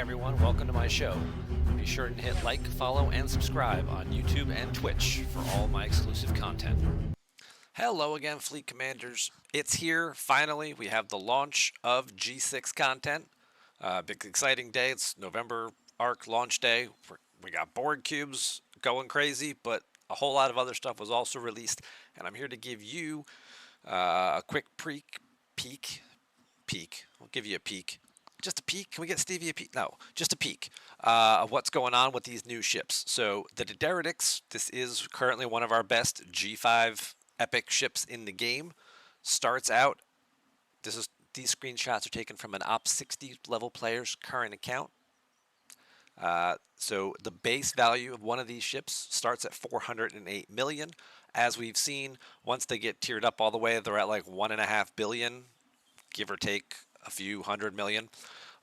everyone. Welcome to my show. Be sure to hit like, follow, and subscribe on YouTube and Twitch for all my exclusive content. Hello again, Fleet Commanders. It's here, finally. We have the launch of G6 content. Big exciting day. It's November Arc launch day. We got board cubes going crazy, but a whole lot of other stuff was also released. And I'm here to give you a quick peek. We'll give you a peek. Just a peek? Can we get Stevie a peek? No, just a peek of what's going on with these new ships. So the Dideritics, this is currently one of our best G5 epic ships in the game. Starts out, these screenshots are taken from an Ops 60 level player's current account. So the base value of one of these ships starts at 408 million. As we've seen, once they get tiered up all the way, they're at like 1.5 billion, give or take a few hundred million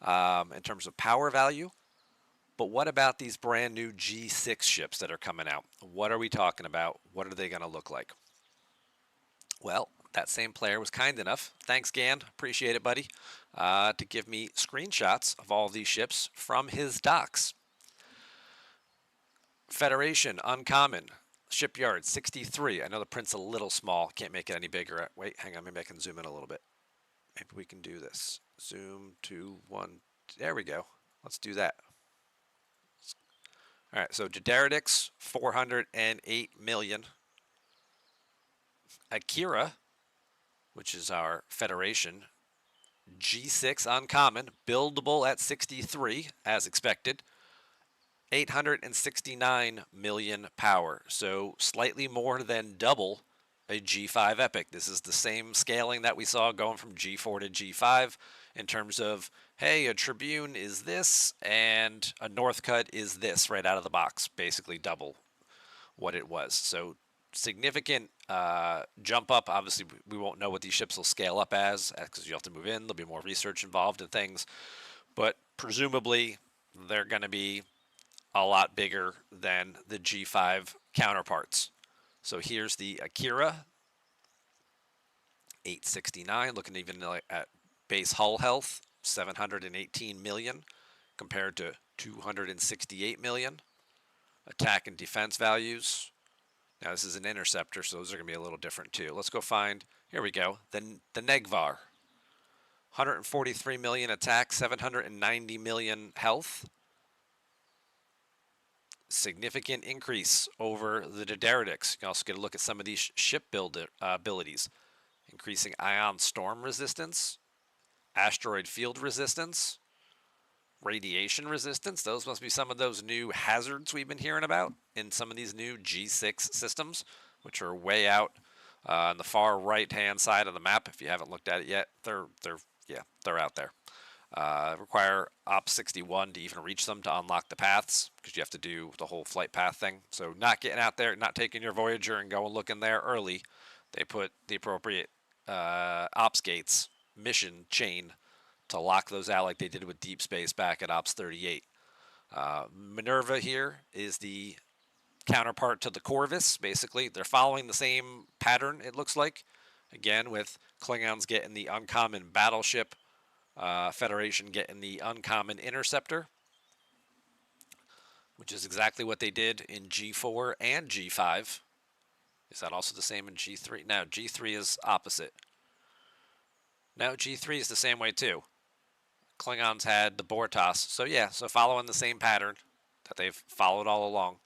in terms of power value. But what about these brand new G6 ships that are coming out? What are we talking about? What are they going to look like? Well, that same player was kind enough, thanks Gan, appreciate it buddy, to give me screenshots of all of these ships from his docks. Federation, Uncommon, Shipyard, 63. I know the print's a little small, can't make it any bigger. Wait, hang on, maybe I can zoom in a little bit. Maybe we can do this. Zoom to 1. There we go. Let's do that. All right, so Dideritics, 408 million. Akira, which is our Federation, G6 Uncommon, buildable at 63, as expected. 869 million power, so slightly more than double a G5 Epic. This is the same scaling that we saw going from G4 to G5 in terms of, hey, a Tribune is this and a Northcut is this right out of the box, basically double what it was. So significant jump up. Obviously, we won't know what these ships will scale up as because you have to move in. There'll be more research involved in things, but presumably they're going to be a lot bigger than the G5 counterparts. So here's the Akira, 869, looking even at base hull health, 718 million compared to 268 million. Attack and defense values. Now this is an interceptor, so those are going to be a little different too. Let's go find, here we go, the Negvar. 143 million attack, 790 million health. Significant increase over the Dideritics. You can also get a look at some of these ship build abilities. Increasing ion storm resistance, asteroid field resistance, radiation resistance. Those must be some of those new hazards we've been hearing about in some of these new G6 systems, which are way out on the far right-hand side of the map. If you haven't looked at it yet, they're out there. Require Ops 61 to even reach them to unlock the paths, because you have to do the whole flight path thing. So not getting out there, not taking your Voyager and going looking there early. They put the appropriate Ops gates, mission chain, to lock those out like they did with Deep Space back at Ops 38. Minerva here is the counterpart to the Corvus, basically. They're following the same pattern, it looks like. Again, with Klingons getting the uncommon battleship, Federation getting the uncommon interceptor, which is exactly what they did in G4 and G5. Is that also the same in G3? No, G3 is opposite. No, G3 is the same way too. Klingons had the Bortos. So yeah, so following the same pattern that they've followed all along.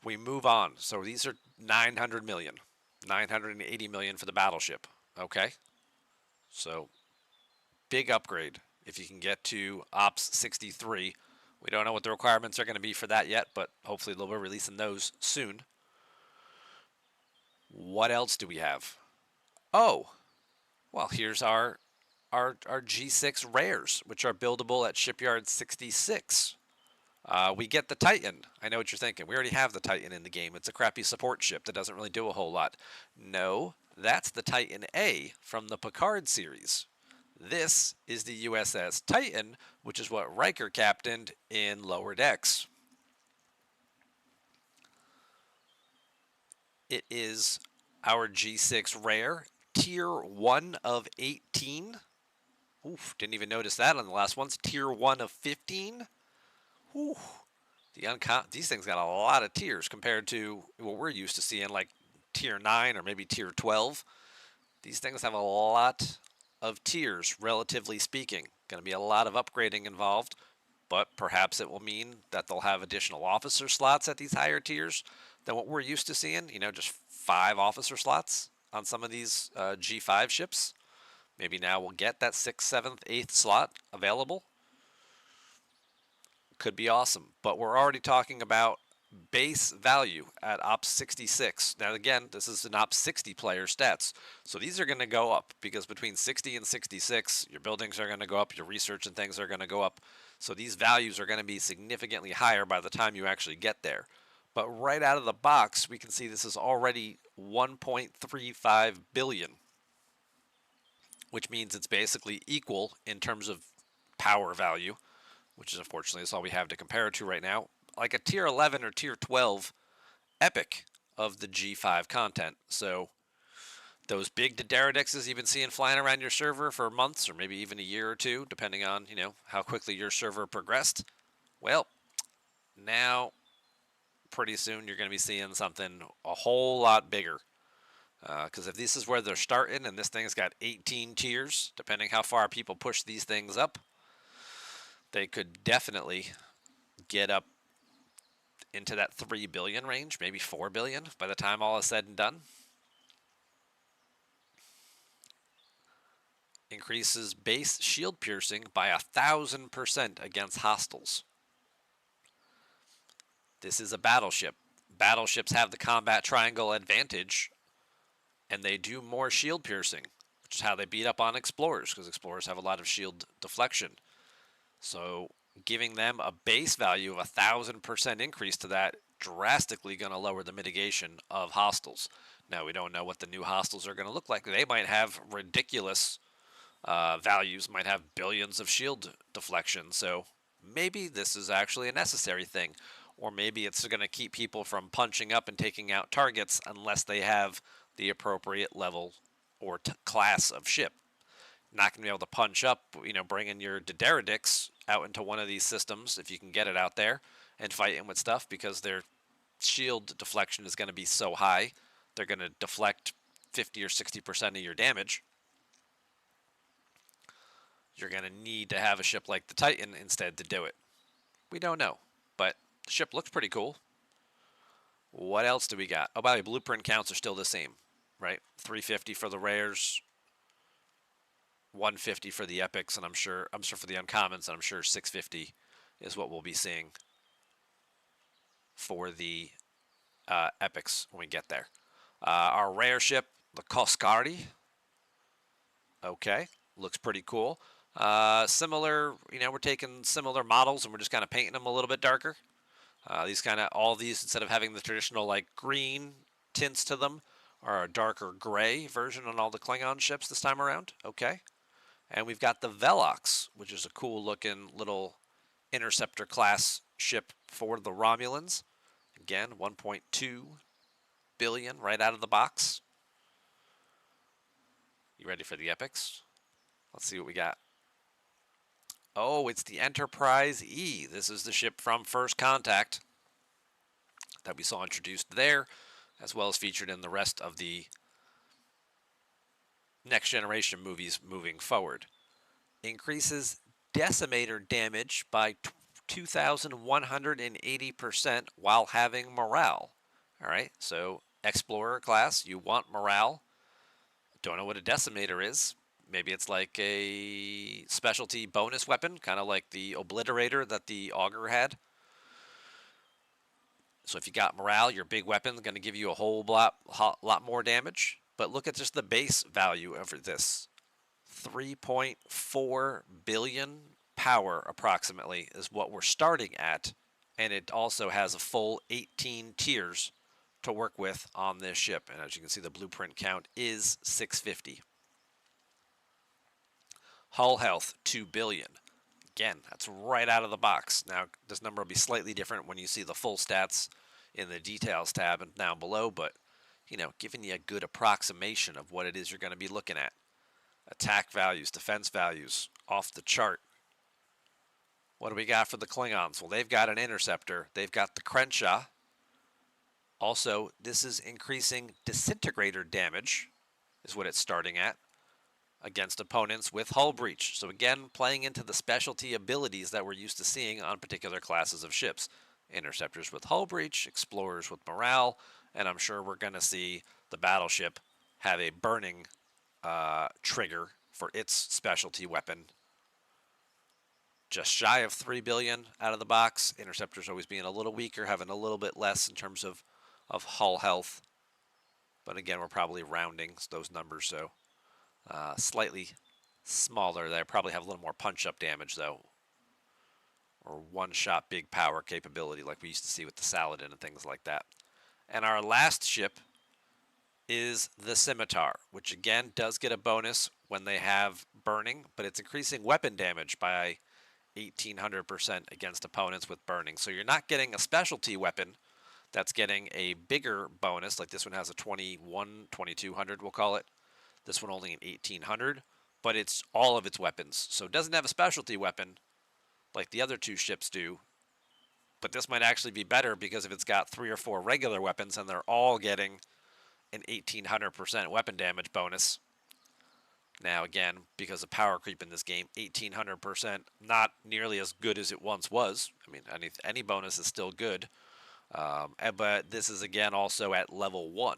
We move on. So these are 900 million. 980 million for the battleship. Okay. So big upgrade if you can get to Ops 63. We don't know what the requirements are going to be for that yet, but hopefully they'll be releasing those soon. What else do we have? Oh, well, here's our G6 rares, which are buildable at Shipyard 66. We get the Titan. I know what you're thinking. We already have the Titan in the game. It's a crappy support ship that doesn't really do a whole lot. No, that's the Titan A from the Picard series. This is the USS Titan, which is what Riker captained in Lower Decks. It is our G6 rare, tier 1 of 18. Oof, didn't even notice that on the last ones. Tier 1 of 15. Ooh, these things got a lot of tiers compared to what we're used to seeing, like tier 9 or maybe tier 12. These things have a lot of tiers, relatively speaking. Going to be a lot of upgrading involved, but perhaps it will mean that they'll have additional officer slots at these higher tiers than what we're used to seeing. Just 5 officer slots on some of these G5 ships. Maybe now we'll get that 6th, 7th, 8th slot available. Could be awesome. But we're already talking about base value at Ops 66. Now, again, this is an Ops 60 player stats. So these are going to go up because between 60 and 66, your buildings are going to go up, your research and things are going to go up. So these values are going to be significantly higher by the time you actually get there. But right out of the box, we can see this is already 1.35 billion, which means it's basically equal in terms of power value, which is unfortunately is all we have to compare it to right now, like a tier 11 or tier 12 epic of the G5 content. So those big Daenerydexes you've been seeing flying around your server for months or maybe even a year or two, depending on, how quickly your server progressed. Well, now pretty soon you're going to be seeing something a whole lot bigger. Because if this is where they're starting and this thing's got 18 tiers, depending how far people push these things up, they could definitely get up into that 3 billion range, maybe 4 billion by the time all is said and done. Increases base shield piercing by 1,000% against hostiles. This is a battleship. Battleships have the combat triangle advantage, and they do more shield piercing, which is how they beat up on explorers, because explorers have a lot of shield deflection. So giving them a base value of 1,000% increase to that drastically going to lower the mitigation of hostiles. Now, we don't know what the new hostiles are going to look like. They might have ridiculous values, might have billions of shield deflection. So maybe this is actually a necessary thing. Or maybe it's going to keep people from punching up and taking out targets unless they have the appropriate level or class of ship. Not going to be able to punch up, bringing your Daenerydix out into one of these systems, if you can get it out there, and fighting with stuff, because their shield deflection is going to be so high, they're going to deflect 50 or 60% of your damage. You're going to need to have a ship like the Titan instead to do it. We don't know, but the ship looks pretty cool. What else do we got? Oh, by the way, blueprint counts are still the same, right? 350 for the rares, 150 for the epics, and I'm sure for the uncommons, and I'm sure 650 is what we'll be seeing for the epics when we get there. Our rare ship, the Koskari. Okay, looks pretty cool. Similar, we're taking similar models and we're just kind of painting them a little bit darker. All these, instead of having the traditional like green tints to them, are a darker gray version on all the Klingon ships this time around. Okay. And we've got the Velox, which is a cool looking little interceptor class ship for the Romulans. Again, 1.2 billion right out of the box. You ready for the epics? Let's see what we got. Oh, it's the Enterprise E. This is the ship from First Contact that we saw introduced there, as well as featured in the rest of the Next Generation movies moving forward. Increases decimator damage by 2,180% while having morale. All right, so Explorer class, you want morale. Don't know what a decimator is. Maybe it's like a specialty bonus weapon, kind of like the Obliterator that the Augur had. So if you got morale, your big weapon is going to give you a whole lot more damage. But look at just the base value of this. 3.4 billion power approximately is what we're starting at. And it also has a full 18 tiers to work with on this ship. And as you can see, the blueprint count is 650. Hull health, 2 billion. Again, that's right out of the box. Now, this number will be slightly different when you see the full stats in the details tab and down below, but, giving you a good approximation of what it is you're going to be looking at. Attack values, defense values, off the chart. What do we got for the Klingons? Well, they've got an interceptor. They've got the Crenshaw. Also, this is increasing disintegrator damage, is what it's starting at, against opponents with hull breach. So again, playing into the specialty abilities that we're used to seeing on particular classes of ships. Interceptors with hull breach, explorers with morale, and I'm sure we're going to see the battleship have a burning trigger for its specialty weapon. Just shy of 3 billion out of the box. Interceptors always being a little weaker, having a little bit less in terms of hull health. But again, we're probably rounding those numbers, so slightly smaller there. Probably have a little more punch-up damage, though. Or one-shot big power capability like we used to see with the Saladin and things like that. And our last ship is the Scimitar, which again does get a bonus when they have burning, but it's increasing weapon damage by 1,800% against opponents with burning. So you're not getting a specialty weapon that's getting a bigger bonus, like this one has a 2,200, we'll call it. This one only an 1,800, but it's all of its weapons. So it doesn't have a specialty weapon like the other two ships do, but this might actually be better because if it's got 3 or 4 regular weapons and they're all getting an 1,800% weapon damage bonus. Now again, because of power creep in this game, 1,800%, not nearly as good as it once was. I mean, any bonus is still good. But this is again also at level 1.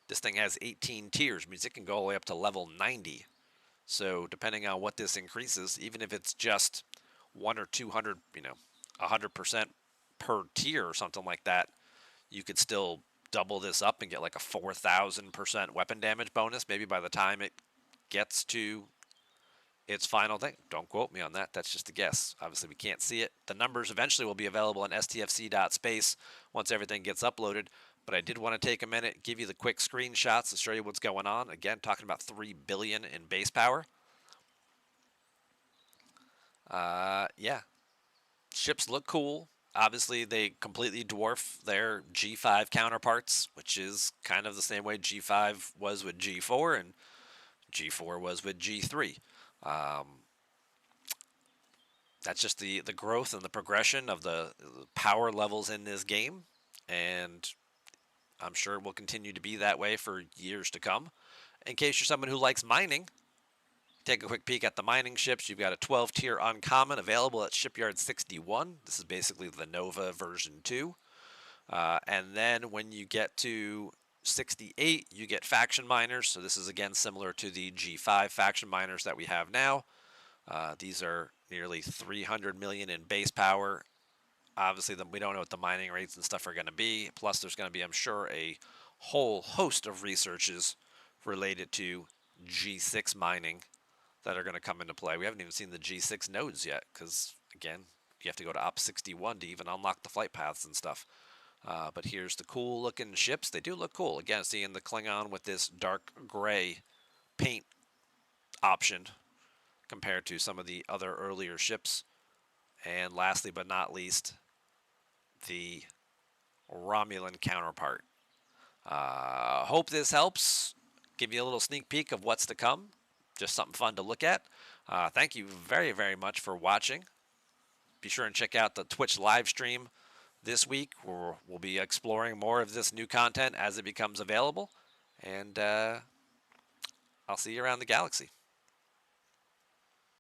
This thing has 18 tiers, means it can go all the way up to level 90. So depending on what this increases, even if it's just 1 or 200, 100% per tier or something like that, you could still double this up and get like a 4,000% weapon damage bonus maybe by the time it gets to its final thing. Don't quote me on that. That's just a guess. Obviously, we can't see it. The numbers eventually will be available on stfc.space once everything gets uploaded. But I did want to take a minute, give you the quick screenshots to show you what's going on. Again, talking about 3 billion in base power. Yeah, ships look cool. Obviously, they completely dwarf their G5 counterparts, which is kind of the same way G5 was with G4 and G4 was with G3. That's just the growth and the progression of the power levels in this game, and I'm sure it will continue to be that way for years to come. In case you're someone who likes mining, take a quick peek at the mining ships. You've got a 12-tier uncommon available at Shipyard 61. This is basically the Nova version 2. And then when you get to 68, you get faction miners. So this is again similar to the G5 faction miners that we have now. These are nearly 300 million in base power. Obviously, we don't know what the mining rates and stuff are going to be. Plus, there's going to be, I'm sure, a whole host of researches related to G6 mining that are going to come into play. We haven't even seen the G6 nodes yet because, again, you have to go to Op 61 to even unlock the flight paths and stuff. But here's the cool looking ships. They do look cool. Again, seeing the Klingon with this dark gray paint option compared to some of the other earlier ships. And lastly but not least, the Romulan counterpart. Hope this helps. Give you a little sneak peek of what's to come. Just something fun to look at. Thank you very, very much for watching. Be sure and check out the Twitch live stream this week, where we'll be exploring more of this new content as it becomes available. And I'll see you around the galaxy.